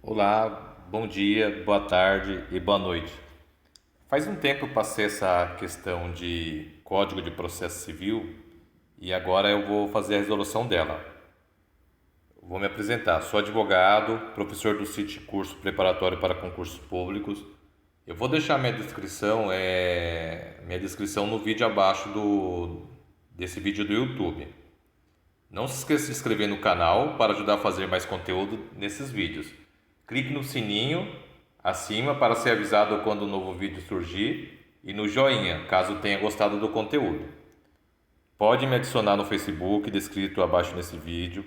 Olá, bom dia, boa tarde e boa noite. Faz um tempo eu passei essa questão de Código de Processo Civil e agora eu vou fazer a resolução dela. Vou me apresentar. Sou advogado, professor do CIT Curso Preparatório para Concursos Públicos. Eu vou deixar minha descrição no vídeo abaixo desse vídeo do YouTube. Não se esqueça de se inscrever no canal para ajudar a fazer mais conteúdo nesses vídeos. Clique no sininho acima para ser avisado quando um novo vídeo surgir e no joinha, caso tenha gostado do conteúdo. Pode me adicionar no Facebook, descrito abaixo nesse vídeo.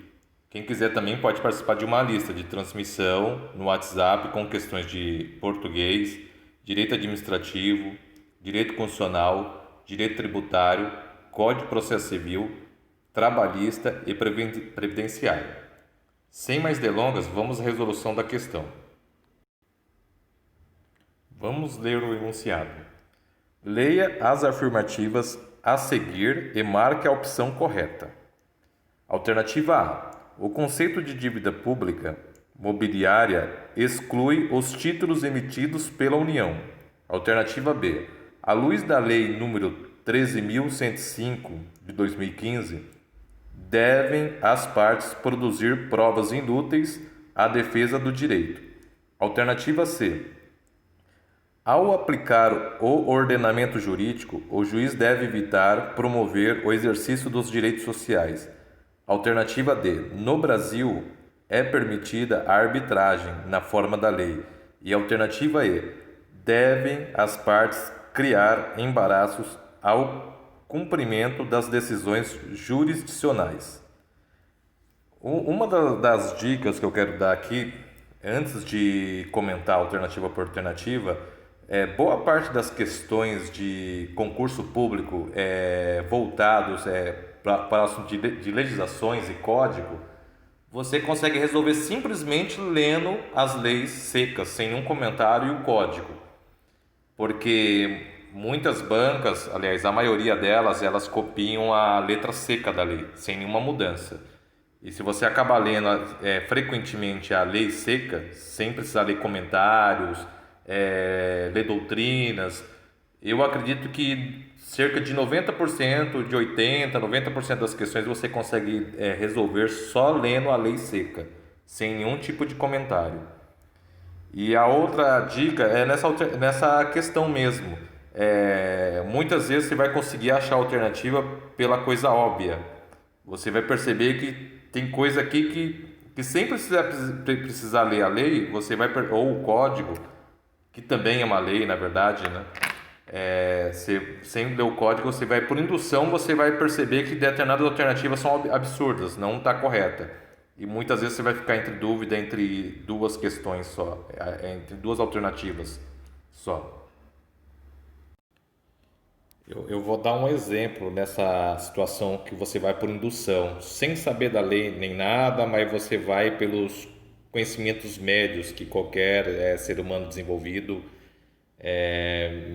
Quem quiser também pode participar de uma lista de transmissão no WhatsApp com questões de português, direito administrativo, direito constitucional, direito tributário, Código de Processo Civil, trabalhista e previdenciário. Sem mais delongas, vamos à resolução da questão. Vamos ler o enunciado. Leia as afirmativas a seguir e marque a opção correta. Alternativa A. O conceito de dívida pública mobiliária exclui os títulos emitidos pela União. Alternativa B. À luz da Lei nº 13.105 de 2015, devem as partes produzir provas inúteis à defesa do direito. Alternativa C. Ao aplicar o ordenamento jurídico, o juiz deve evitar promover o exercício dos direitos sociais. Alternativa D. No Brasil, é permitida a arbitragem na forma da lei. E alternativa E. Devem as partes criar embaraços ao cumprimento das decisões jurisdicionais. Uma das dicas que eu quero dar aqui, antes de comentar alternativa por alternativa, boa parte das questões de concurso público voltados para o assunto de legislações e código, você consegue resolver simplesmente lendo as leis secas, sem nenhum comentário e o código. Porque muitas bancas, aliás, a maioria delas, elas copiam a letra seca da lei, sem nenhuma mudança. E se você acabar lendo frequentemente a lei seca, sem precisar ler comentários, ler doutrinas, eu acredito que cerca de 90%, de 80%, 90% das questões você consegue resolver só lendo a lei seca, sem nenhum tipo de comentário. E a outra dica é nessa questão mesmo. Muitas vezes você vai conseguir achar alternativa pela coisa óbvia. Você vai perceber que tem coisa aqui que sem precisar ler a lei, ou o código, que também é uma lei, na verdade, né? Sem ler o código, você vai, por indução, você vai perceber que determinadas alternativas são absurdas, não está correta. E muitas vezes você vai ficar entre dúvida entre duas questões só, entre duas alternativas só. Eu vou dar um exemplo nessa situação que você vai por indução, sem saber da lei nem nada, mas você vai pelos conhecimentos médios que qualquer ser humano desenvolvido,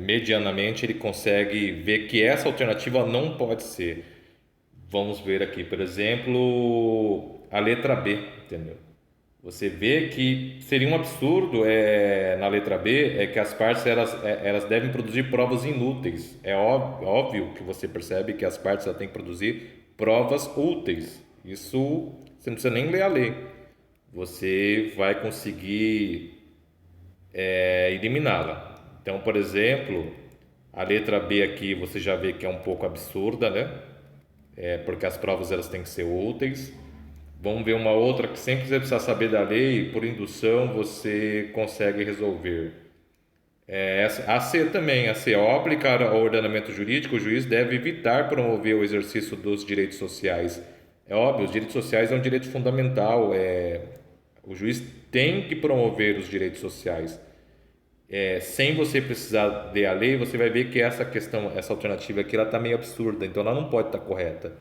medianamente, ele consegue ver que essa alternativa não pode ser. Vamos ver aqui, por exemplo, a letra B, entendeu? Você vê que seria um absurdo na letra B que as partes elas devem produzir provas inúteis. É óbvio que você percebe que as partes têm que produzir provas úteis. Isso você não precisa nem ler a lei. Você vai conseguir eliminá-la. Então, por exemplo, a letra B aqui você já vê que é um pouco absurda, né? Porque as provas elas têm que ser úteis. Vamos ver uma outra que sempre você precisa saber da lei, por indução você consegue resolver. A C também, a C, ao aplicar ao ordenamento jurídico, o juiz deve evitar promover o exercício dos direitos sociais. É óbvio, os direitos sociais é um direito fundamental, o juiz tem que promover os direitos sociais. Sem você precisar ler a lei, você vai ver que essa questão, essa alternativa aqui, ela está meio absurda, então ela não pode estar correta.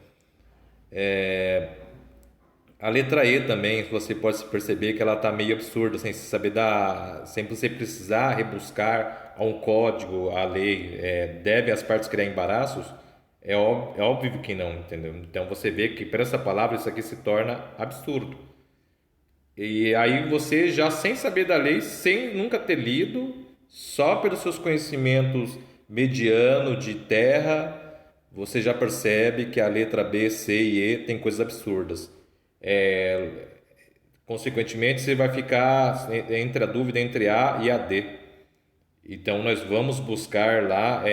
A letra E também, você pode perceber que ela está meio absurda, sem você precisar rebuscar a um código, a lei, deve as partes criar embaraços? É óbvio que não, entendeu? Então você vê que para essa palavra isso aqui se torna absurdo. E aí você já sem saber da lei, sem nunca ter lido, só pelos seus conhecimentos mediano de terra, você já percebe que a letra B, C e E tem coisas absurdas. Consequentemente, você vai ficar entre a dúvida entre A e a D. Então, nós vamos buscar lá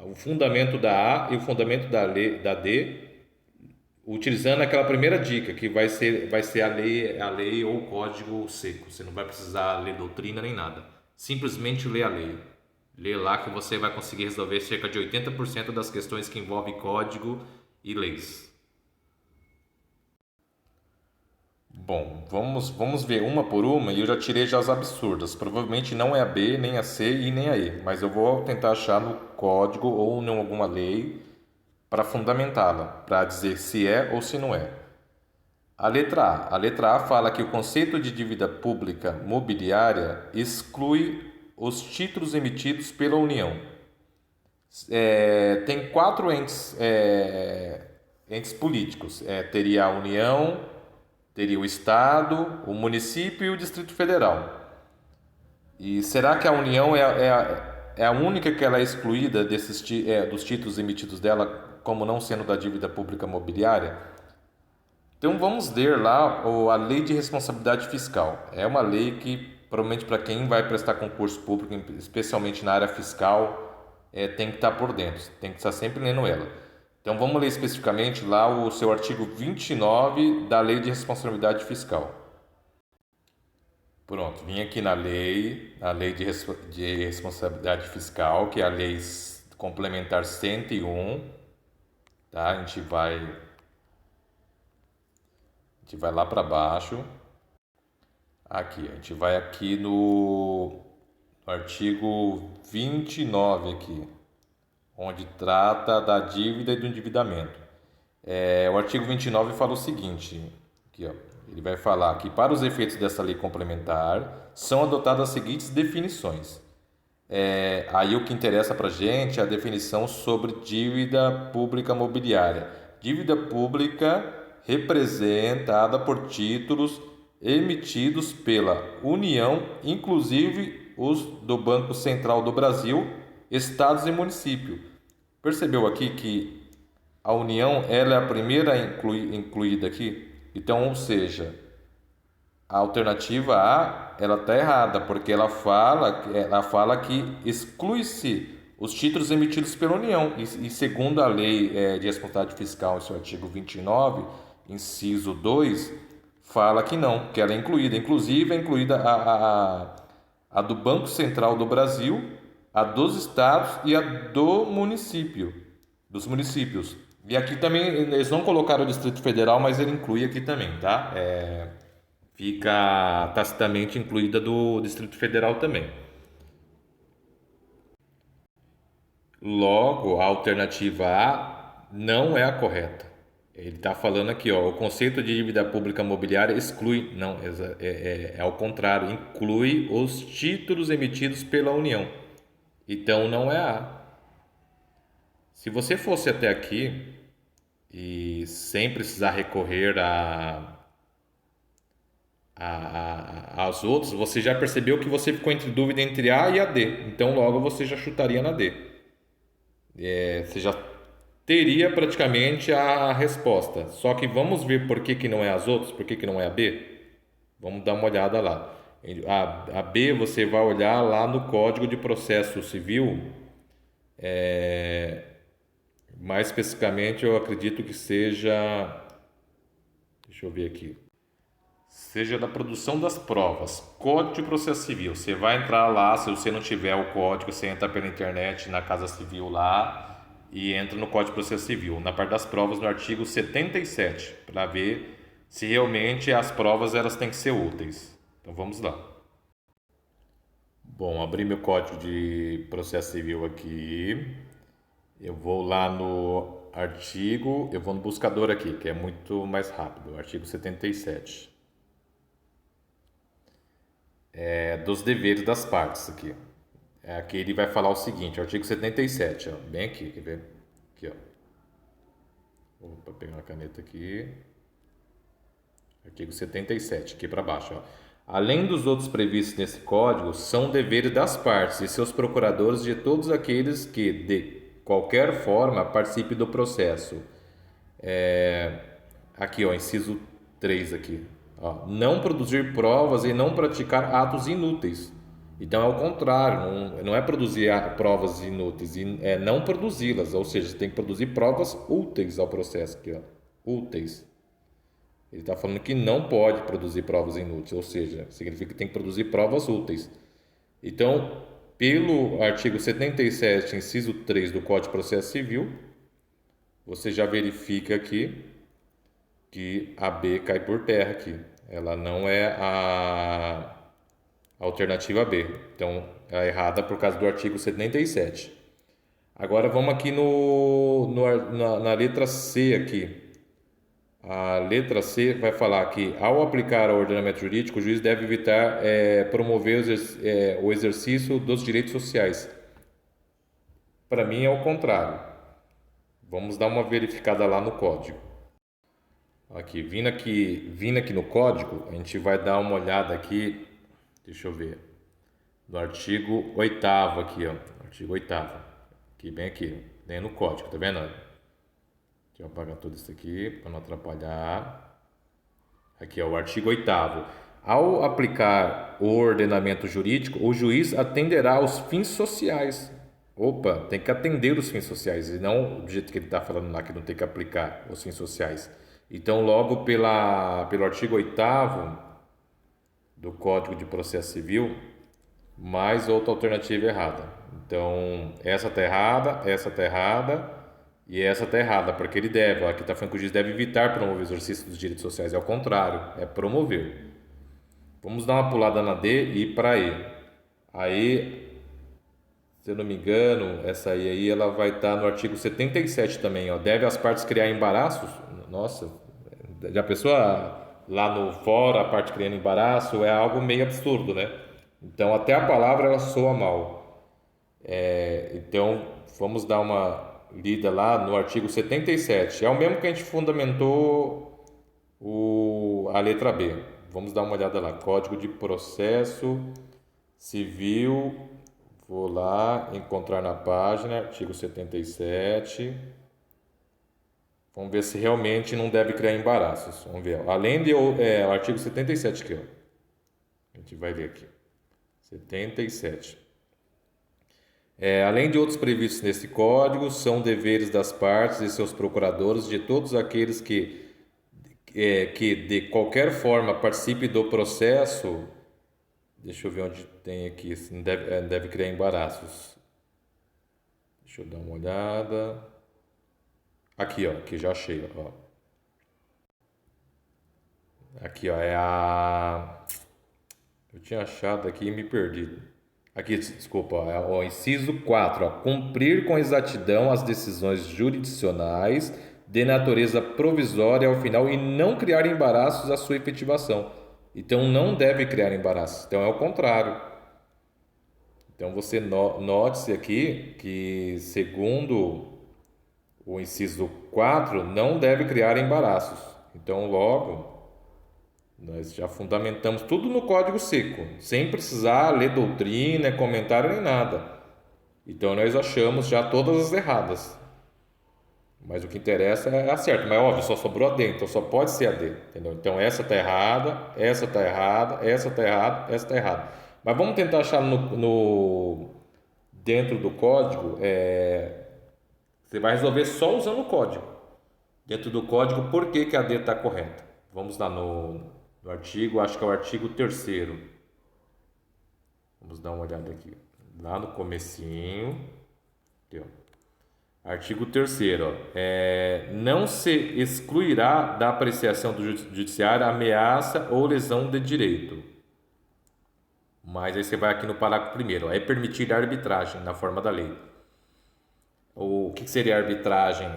o fundamento da A e o fundamento da D, utilizando aquela primeira dica, que vai ser a lei ou o código seco. Você não vai precisar ler doutrina nem nada. Simplesmente ler a lei. Lê lá que você vai conseguir resolver cerca de 80% das questões que envolvem código e leis. Bom, vamos ver uma por uma e eu já tirei já as absurdas. Provavelmente não é a B, nem a C e nem a E, mas eu vou tentar achar no código ou em alguma lei para fundamentá-la, para dizer se é ou se não é. A letra A. A letra A fala que o conceito de dívida pública mobiliária exclui os títulos emitidos pela União. Tem quatro entes políticos. Teria a União, teria o Estado, o município e o Distrito Federal. E será que a União é a única que ela é excluída dos títulos emitidos dela como não sendo da dívida pública mobiliária? Então vamos ler lá a Lei de Responsabilidade Fiscal. É uma lei que provavelmente para quem vai prestar concurso público, especialmente na área fiscal, tem que estar por dentro, tem que estar sempre lendo ela. Então vamos ler especificamente lá o seu artigo 29 da Lei de Responsabilidade Fiscal. Pronto, vim aqui na lei de responsabilidade fiscal, que é a lei complementar 101, tá? A gente vai lá para baixo. Aqui, a gente vai aqui no artigo 29 aqui, onde trata da dívida e do endividamento. O artigo 29 fala o seguinte, aqui, ó, ele vai falar que para os efeitos dessa lei complementar são adotadas as seguintes definições. Aí o que interessa para a gente é a definição sobre dívida pública mobiliária. Dívida pública representada por títulos emitidos pela União, inclusive os do Banco Central do Brasil, estados e municípios. Percebeu aqui que a União ela é a primeira incluída aqui? Então, ou seja, a alternativa A, ela está errada, porque ela fala que exclui-se os títulos emitidos pela União. E segundo a Lei de Responsabilidade Fiscal, em seu artigo 29, inciso 2, fala que não, que ela é incluída. Inclusive, é incluída a do Banco Central do Brasil, a dos estados e a dos municípios. E aqui também, eles não colocaram o Distrito Federal, mas ele inclui aqui também, tá? Fica tacitamente incluída do Distrito Federal também. Logo, a alternativa A não é a correta. Ele está falando aqui, ó, o conceito de dívida pública mobiliária exclui, não, é ao contrário, inclui os títulos emitidos pela União. Então não é A. Se você fosse até aqui e sem precisar recorrer aos outros, você já percebeu que você ficou entre dúvida entre A e a D. Então logo você já chutaria na D. Você já teria praticamente a resposta. Só que vamos ver por que, que não é as outras, por que, que não é a B? Vamos dar uma olhada lá. A B você vai olhar lá no Código de Processo Civil. Mais especificamente, eu acredito que seja. Deixa eu ver aqui. Seja da produção das provas. Código de Processo Civil. Você vai entrar lá, se você não tiver o código, você entra pela internet na Casa Civil lá e entra no Código de Processo Civil, na parte das provas, no artigo 77, para ver se realmente as provas elas têm que ser úteis. Então vamos lá. Bom, abri meu Código de Processo Civil aqui. Eu vou lá no artigo, eu vou no buscador aqui, que é muito mais rápido, artigo 77. Dos deveres das partes aqui. Aqui ele vai falar o seguinte, artigo 77, ó, bem aqui, quer ver? Aqui, ó. Vou pegar uma caneta aqui. Artigo 77, aqui para baixo. Ó. Além dos outros previstos nesse Código, são deveres das partes e seus procuradores de todos aqueles que, de qualquer forma, participem do processo. Aqui, ó, inciso 3 aqui. Ó, não produzir provas e não praticar atos inúteis. Então é o contrário, não é produzir provas inúteis, é não produzi-las, ou seja, você tem que produzir provas úteis ao processo aqui, ó, úteis. Ele está falando que não pode produzir provas inúteis, ou seja, significa que tem que produzir provas úteis. Então, pelo artigo 77, inciso 3 do Código de Processo Civil, você já verifica aqui que a B cai por terra aqui. Ela não é a alternativa B. Então, é errada por causa do artigo 77. Agora, vamos aqui na letra C aqui. A letra C vai falar que, ao aplicar o ordenamento jurídico, o juiz deve evitar promover o exercício dos direitos sociais. Para mim é o contrário. Vamos dar uma verificada lá no código. Aqui, vindo aqui no código, a gente vai dar uma olhada aqui, deixa eu ver, no artigo 8º aqui, ó, artigo 8º, aqui, bem aqui, bem no código, tá vendo? Deixa eu apagar tudo isso aqui para não atrapalhar. Aqui é o artigo 8º. Ao aplicar o ordenamento jurídico, o juiz atenderá aos fins sociais. Opa, tem que atender os fins sociais e não do jeito que ele está falando lá que não tem que aplicar os fins sociais. Então, logo pelo artigo 8º do Código de Processo Civil, mais outra alternativa errada. Então, essa está errada, essa está errada e essa está errada, porque ele deve, aqui está falando que o juiz deve evitar promover o exercício dos direitos sociais, é o contrário, é promover. Vamos dar uma pulada na D e ir para E. Aí, se eu não me engano, essa aí ela vai estar no artigo 77 também, ó. Deve as partes criar embaraços? Nossa, já a pessoa lá no fora, a parte criando embaraço, é algo meio absurdo, né? Então, até a palavra ela soa mal. Então, vamos dar uma lida lá no artigo 77. É o mesmo que a gente fundamentou a letra B. Vamos dar uma olhada lá. Código de Processo Civil. Vou lá encontrar na página, artigo 77. Vamos ver se realmente não deve criar embaraços. Vamos ver. Além do o artigo 77 aqui, ó. A gente vai ler aqui. 77. Além de outros previstos nesse código, são deveres das partes e seus procuradores de todos aqueles que de qualquer forma participe do processo. Deixa eu ver onde tem aqui, se não deve criar embaraços. Deixa eu dar uma olhada. Aqui, ó, que já achei, ó. Aqui, ó, eu tinha achado aqui e me perdi. Aqui, desculpa, ó, é o inciso 4, ó. Cumprir com exatidão as decisões jurisdicionais de natureza provisória ao final e não criar embaraços à sua efetivação. Então, não deve criar embaraços. Então, é o contrário. Então, você note-se aqui que, segundo o inciso 4, não deve criar embaraços. Então, logo, nós já fundamentamos tudo no código seco, sem precisar ler doutrina, comentário nem nada. Então, nós achamos já todas as erradas. Mas o que interessa é a certa. Mas, óbvio, só sobrou a D, então só pode ser a D. Entendeu? Então, essa está errada, essa está errada, essa está errada, essa está errada. Mas vamos tentar achar dentro do código. Você vai resolver só usando o código. Dentro do código, por que a D está correta? Vamos lá no artigo, acho que é o artigo 3º. Vamos dar uma olhada aqui. Lá no comecinho. Aqui, ó. Artigo 3º. Não se excluirá da apreciação do judiciário ameaça ou lesão de direito. Mas aí você vai aqui no parágrafo 1º. É permitida a arbitragem na forma da lei. O que seria arbitragem?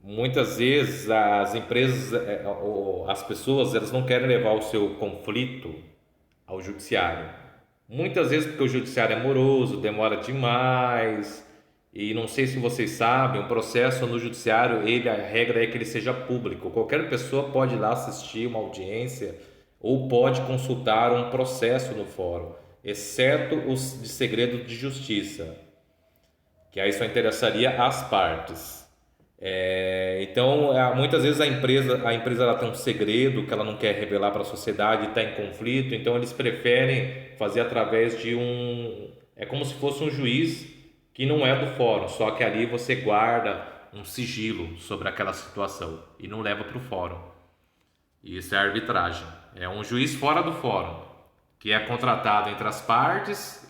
Muitas vezes as empresas, as pessoas, elas não querem levar o seu conflito ao judiciário. Muitas vezes porque o judiciário é moroso, demora demais E não sei se vocês sabem, um processo no judiciário, a regra é que ele seja público. Qualquer pessoa pode ir lá assistir uma audiência ou pode consultar um processo no fórum, exceto os de segredo de justiça, que aí só interessaria às partes. Então, muitas vezes a empresa ela tem um segredo que ela não quer revelar para a sociedade, está em conflito, então eles preferem fazer através de é como se fosse um juiz que não é do fórum, só que ali você guarda um sigilo sobre aquela situação e não leva para o fórum. Isso é arbitragem. É um juiz fora do fórum, que é contratado entre as partes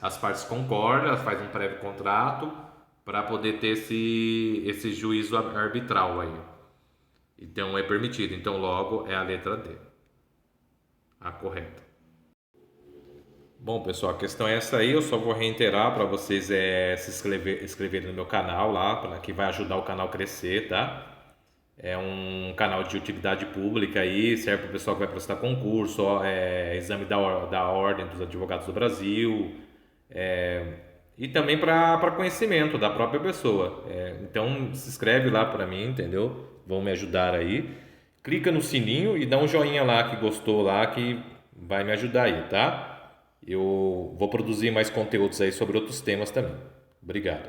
concordam, faz um prévio contrato para poder ter esse juízo arbitral aí. Então é permitido. Então logo é a letra D, a correta. Bom, pessoal, a questão é essa aí. Eu só vou reiterar para vocês inscreverem no meu canal lá, que vai ajudar o canal a crescer, tá? É um canal de utilidade pública aí, serve para o pessoal que vai prestar concurso, exame da Ordem dos Advogados do Brasil, e também para conhecimento da própria pessoa. Então se inscreve lá para mim, entendeu? Vão me ajudar aí. Clica no sininho e dá um joinha lá que gostou lá, que vai me ajudar aí, tá? Eu vou produzir mais conteúdos aí sobre outros temas também. Obrigado.